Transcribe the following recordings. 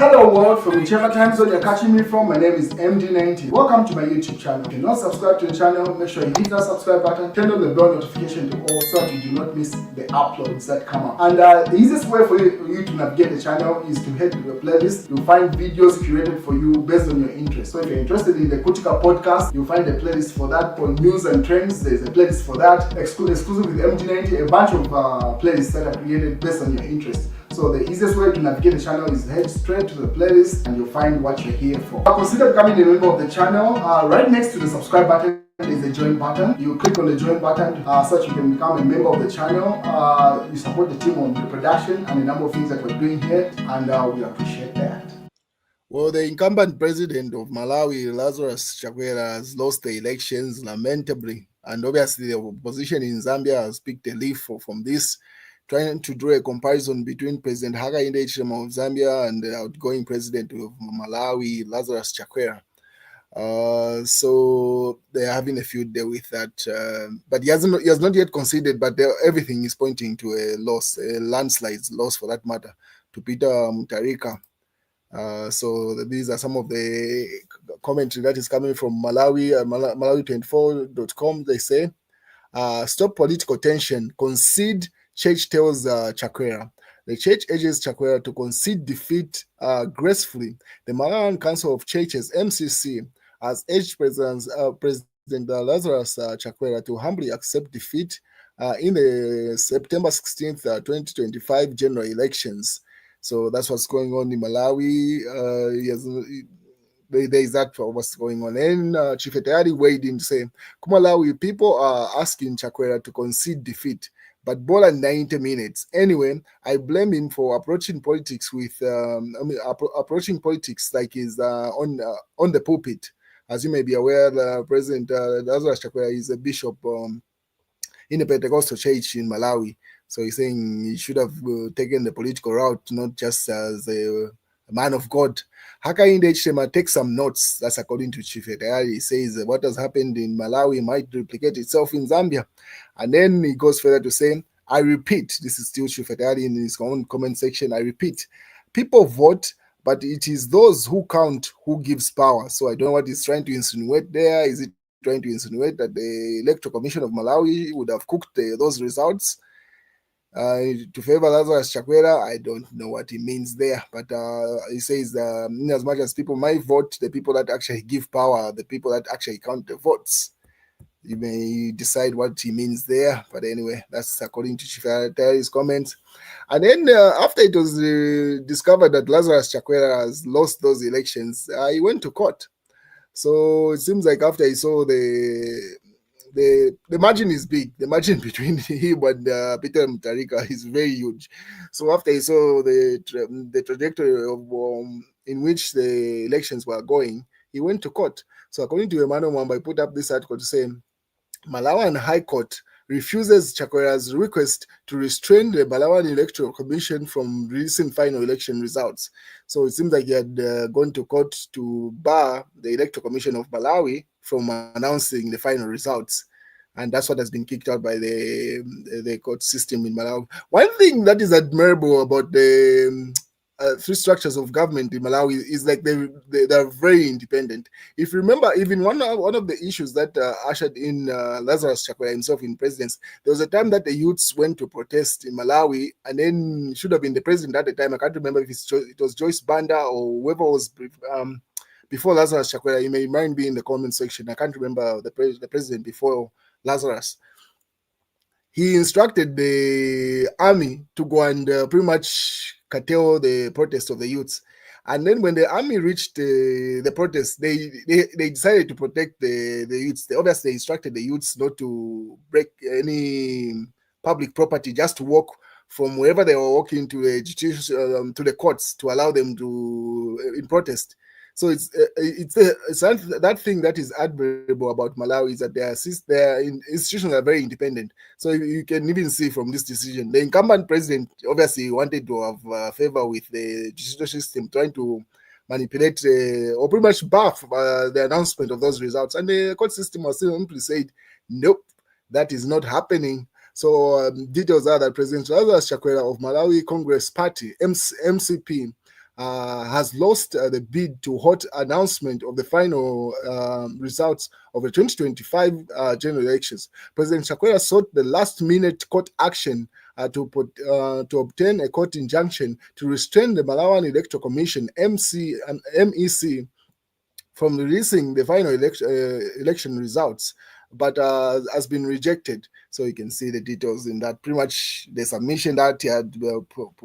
Hello world, from whichever time zone you're catching me from, my name is MD90. Welcome to my YouTube channel. If you're not subscribed to the channel, make sure you hit that subscribe button, turn on the bell notification to all so that you do not miss the uploads that come up. And the easiest way for you to navigate the channel is to head to the playlist. You'll find videos curated for you based on your interest. So if you're interested in the Kutika podcast, you'll find a playlist for that. For news and trends, there's a playlist for that. Exclusive with MD90, a bunch of playlists that are created based on your interest. So the easiest way to navigate the channel is head straight to the playlist and you'll find what you're here for. Consider becoming a member of the channel. Right next to the subscribe button is the join button. You click on the join button so that you can become a member of the channel. You support the team on the production and a number of things that we're doing here, and we appreciate that. Well, the incumbent president of Malawi, Lazarus Chakwera, has lost the elections lamentably, and obviously the opposition in Zambia has picked a leaf from this, trying to draw a comparison between President Hakainde Hichilema of Zambia and the outgoing president of Malawi, Lazarus Chakwera. So they're having a feud there with that. But he has not yet conceded, but everything is pointing to a loss, a landslide loss for that matter, to Peter Mutharika. So these are some of the commentary that is coming from Malawi, Malawi24.com. They say, stop political tension, concede, Church tells Chakwera. The church urges Chakwera to concede defeat gracefully. The Malawian Council of Churches, MCC, has urged President Lazarus Chakwera to humbly accept defeat in the September 16th, 2025 general elections. So that's what's going on in Malawi. There is that what's going on. And Chief Etayari weighed in to say, Kumalawi, people are asking Chakwera to concede defeat, but more than 90 minutes. Anyway, I blame him for approaching politics with, approaching politics like he's on the pulpit. As you may be aware, the President Lazarus Chakwera is a bishop in a Pentecostal church in Malawi. So he's saying he should have taken the political route, not just as a man of God. Hakainde Hichilema takes some notes. That's according to Chief Etayari. He says what has happened in Malawi might replicate itself in Zambia. And then he goes further to say, I repeat, this is still Chief Etayari in his own comment section, I repeat, people vote, but it is those who count who gives power. So I don't know what he's trying to insinuate there. Is it trying to insinuate that the Electoral Commission of Malawi would have cooked those results to favor Lazarus Chakwera? I don't know what he means there, but he says in as much as people might vote, the people that actually give power, the people that actually count the votes. You may decide what he means there, but anyway, that's according to Chief Etayari's comments. And then after it was discovered that Lazarus Chakwera has lost those elections, he went to court. So it seems like after he saw the margin is big. The margin between him and Peter Mutharika is very huge. So after he saw the trajectory of in which the elections were going, he went to court. So according to Emmanuel Mwamba, I put up this article to say, Malawian High Court refuses Chakwera's request to restrain the Malawian Electoral Commission from releasing final election results. So it seems like he had gone to court to bar the Electoral Commission of Malawi from announcing the final results. And that's what has been kicked out by the court system in Malawi. One thing that is admirable about the three structures of government in Malawi is like they're very independent. If you remember, even one of the issues that ushered in Lazarus Chakwera himself in presidency, there was a time that the youths went to protest in Malawi, and then should have been the president at the time. I can't remember if it was Joyce Banda or whoever was before Lazarus Chakwera. You may remind me in the comment section. I can't remember the president before Lazarus. He instructed the army to go and pretty much curtail the protest of the youths. And then when the army reached the protest, they decided to protect the youths. They obviously instructed the youths not to break any public property, just to walk from wherever they were walking to the courts to allow them to in protest. So it's that thing that is admirable about Malawi is that their institutions are very independent. So you can even see from this decision, the incumbent president obviously wanted to have favor with the judicial system, trying to manipulate or pretty much buff the announcement of those results. And the court system was simply said, nope, that is not happening. So details are that President Lazarus Chakwera of Malawi Congress Party, MCP, has lost the bid to hot announcement of the final results of the 2025 general elections. President Chakwera sought the last-minute court action to obtain a court injunction to restrain the Malawian Electoral Commission (MEC) from releasing the final election results, but has been rejected. So you can see the details in that. Pretty much the submission that he had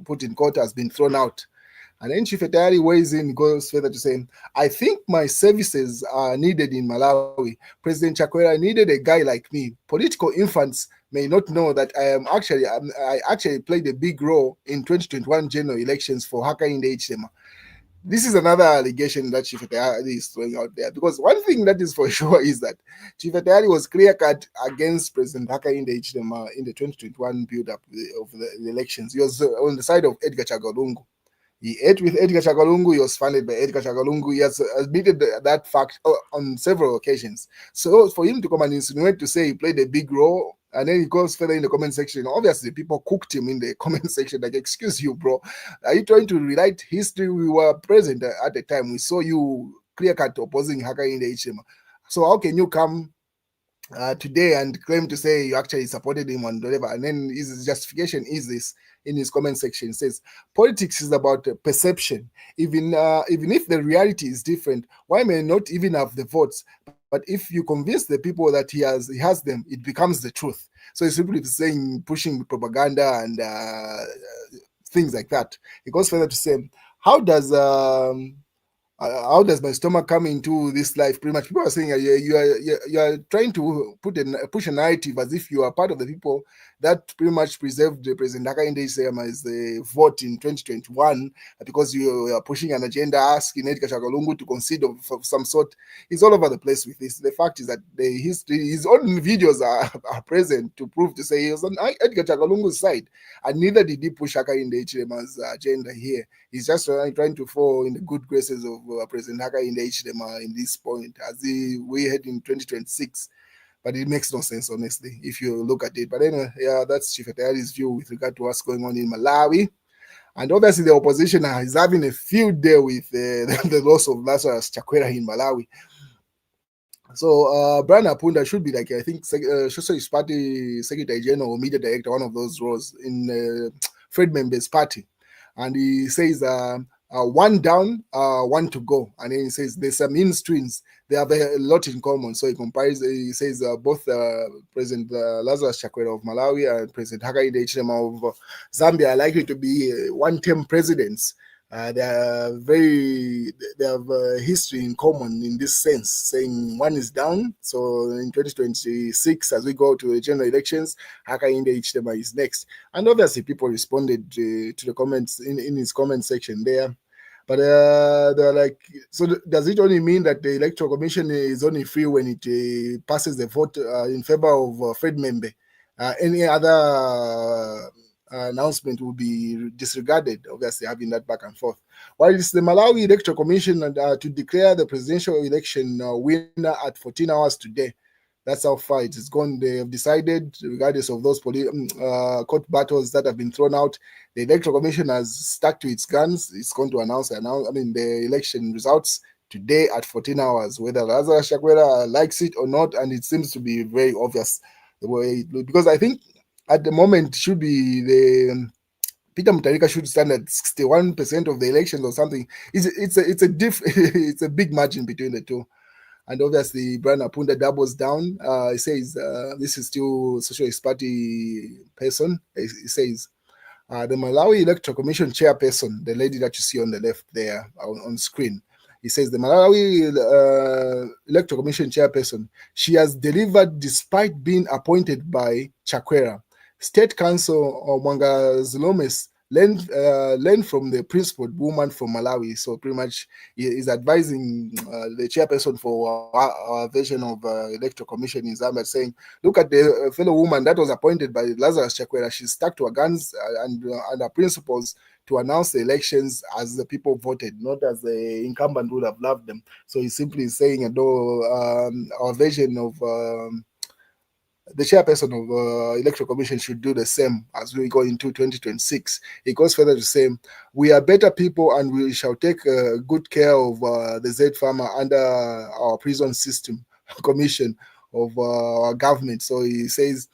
put in court has been thrown out. And then Chief Etari weighs in, goes further to say, I think my services are needed in Malawi. President Chakwera needed a guy like me. Political infants may not know that I actually played a big role in 2021 general elections for Hakainde Hichilema. This is another allegation that Chief Etari is throwing out there, because one thing that is for sure is that Chief Etari was clear-cut against President Hakainde Hichilema in the 2021 build-up of the elections. He was on the side of Edgar Chagwa. He ate with Edgar Chagwa. He was funded by Edgar Chagwa. He has admitted that fact on several occasions. So for him to come and insinuate to say he played a big role, and then he goes further in the comment section, obviously people cooked him in the comment section, like, excuse you, bro. Are you trying to rewrite history? We were present at the time. We saw you clear-cut opposing Hakainde Hichilema. So how can you come today and claim to say you actually supported him on whatever? And then his justification is this in his comment section. Says politics is about perception. Even if the reality is different, why may not even have the votes? But if you convince the people that he has them, it becomes the truth. So he's simply saying, pushing propaganda and things like that. He goes further to say, how does my stomach come into this life? Pretty much people are saying you are trying to push a narrative as if you are part of the people that pretty much preserved President Hakainde Hichilema as the vote in 2021, because you are pushing an agenda asking Edgar Chagwa to concede of some sort. He's all over the place with this. The fact is that his own videos are present to prove to say he was on Edgar Chagwa's side, and neither did he push Hakainde Hichilema's agenda here. He's just trying to fall in the good graces of President Hakainde Hichilema in this point as we head in 2026. But it makes no sense, honestly, if you look at it. But anyway, yeah, that's Chief Etari's view with regard to what's going on in Malawi. And obviously, the opposition is having a field day with the loss of Lazarus Chakwera in Malawi. So Brian Apunda should be, like, I think, Socialist Party Secretary General or Media Director, one of those roles in Fred Membe's party. And he says, one down, one to go. And then he says there's some twins. They have a lot in common. So he says both President Lazarus Chakwera of Malawi and President Hakainde Hichilema of Zambia are likely to be one-term presidents. They have history in common in this sense, saying one is down. So in 2026, as we go to the general elections, Hakainde Hichilema is next. And obviously, people responded to the comments in his comment section there. But they're like, so does it only mean that the Electoral Commission is only free when it passes the vote in favor of Fred Membe? Any other announcement will be disregarded, obviously, having that back and forth. While it's the Malawi Electoral Commission to declare the presidential election winner at 14 hours today. That's how far it is gone. They have decided, regardless of those court battles that have been thrown out, the Electoral Commission has stuck to its guns. It's going to announce the election results today at 14 hours, whether Lazarus Chakwera likes it or not, and it seems to be very obvious the way it looks. Because I think at the moment it should be Peter Mutharika should stand at 61% of the elections or something. It's a big margin between the two. And obviously, Brian Apunda doubles down. He says, this is still Socialist Party person. He says, the Malawi Electoral Commission chairperson, the lady that you see on the left there on screen, he says the Malawi Electoral Commission chairperson, she has delivered despite being appointed by Chakwera. State Council Mwanga Zilomes learned from the principled woman from Malawi. So pretty much is advising the chairperson for our version of Electoral Commission in Zambia, saying, look at the fellow woman that was appointed by Lazarus Chakwera. She's stuck to her guns and her principles to announce the elections as the people voted, not as the incumbent would have loved them. So he's simply saying, our version of the chairperson of electoral commission should do the same as we go into 2026. It goes further to say, we are better people and we shall take good care of the Z farmer under our prison system commission of our government. So he says,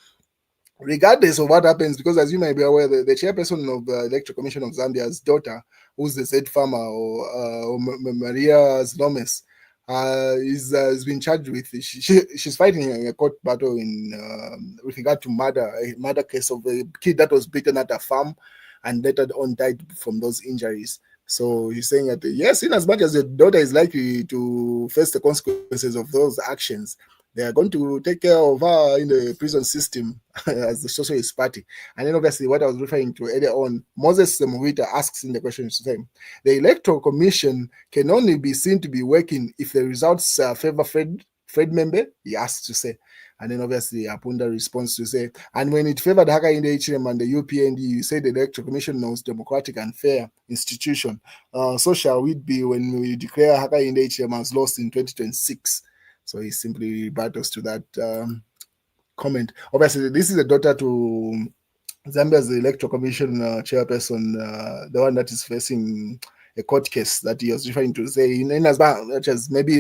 regardless of what happens, because as you may be aware, the chairperson of the Electoral Commission of Zambia's daughter, who's the Z farmer, or Maria Zlomes, is been charged with. She's fighting a court battle in with regard to a murder case of a kid that was beaten at a farm and later on died from those injuries. So he's saying that yes, in as much as the daughter is likely to face the consequences of those actions, they are going to take care of her in the prison system as the Socialist Party. And then obviously what I was referring to earlier on, Moses Semuhita asks in the question the Electoral Commission can only be seen to be working if the results favor Fred Membe, he asks to say. And then obviously Apunda responds to say, and when it favored Hakainde, Hichilema and the UPND, you say the Electoral Commission knows democratic and fair institution. So shall it be when we declare Hakainde, Hichilema as lost in 2026. So he simply battles to that comment. Obviously, this is a daughter to Zambia's Electoral Commission chairperson, the one that is facing a court case that he was referring to, say, in as much as maybe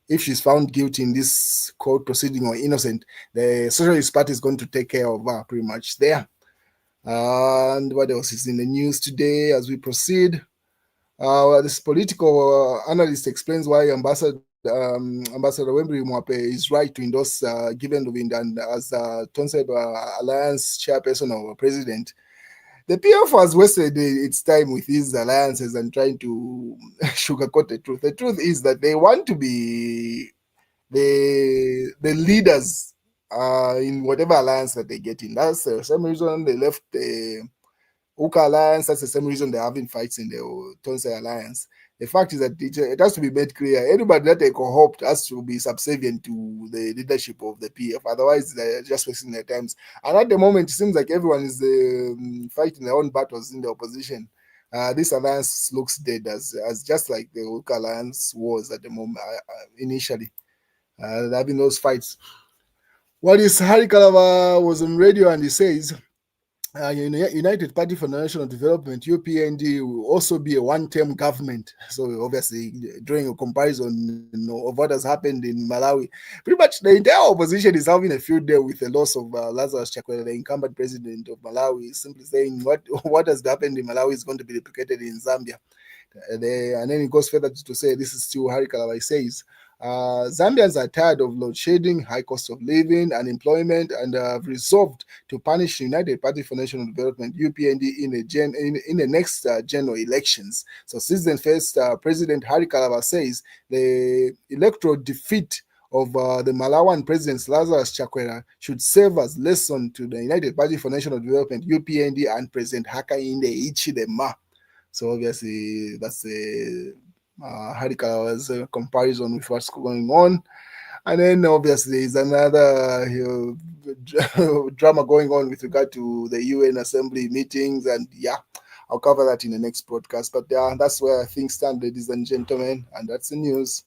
if she's found guilty in this court proceeding or innocent, the Socialist Party is going to take care of her pretty much there. And what else is in the news today as we proceed? This political analyst explains why Ambassador Wembley Mwape is right to endorse Given Luvindan as Tonseb Alliance chairperson or president. The PF has wasted its time with these alliances and trying to sugarcoat the truth. The truth is that they want to be the leaders in whatever alliance that they get in. That's the same reason they left the Uka Alliance. That's the same reason they're having fights in the Tonsei Alliance. The fact is that it has to be made clear. Anybody that they co-opt has to be subservient to the leadership of the PF. Otherwise, they're just wasting their times. And at the moment, it seems like everyone is fighting their own battles in the opposition. This alliance looks dead, as just like the Uka Alliance was at the moment initially. Having those fights. What is Hari Kalava was on radio and he says, United Party for National Development, UPND, will also be a one-term government. So obviously, drawing a comparison of what has happened in Malawi, pretty much the entire opposition is having a field day with the loss of Lazarus Chakwera, the incumbent president of Malawi, simply saying what has happened in Malawi is going to be replicated in Zambia. And then it goes further to say, this is still Hari Kalawai says, Zambians are tired of load shedding, high cost of living, unemployment, and have resolved to punish United Party for National Development (UPND) in the next general elections. So, Citizen First President Hari Kalava says the electoral defeat of the Malawian President Lazarus Chakwera should serve as lesson to the United Party for National Development (UPND) and President Hakainde Hichilema. So obviously that's a Harika's comparison with what's going on. And then obviously there's another drama going on with regard to the UN Assembly meetings. And yeah, I'll cover that in the next broadcast. But that's where things stand, ladies and gentlemen. And that's the news.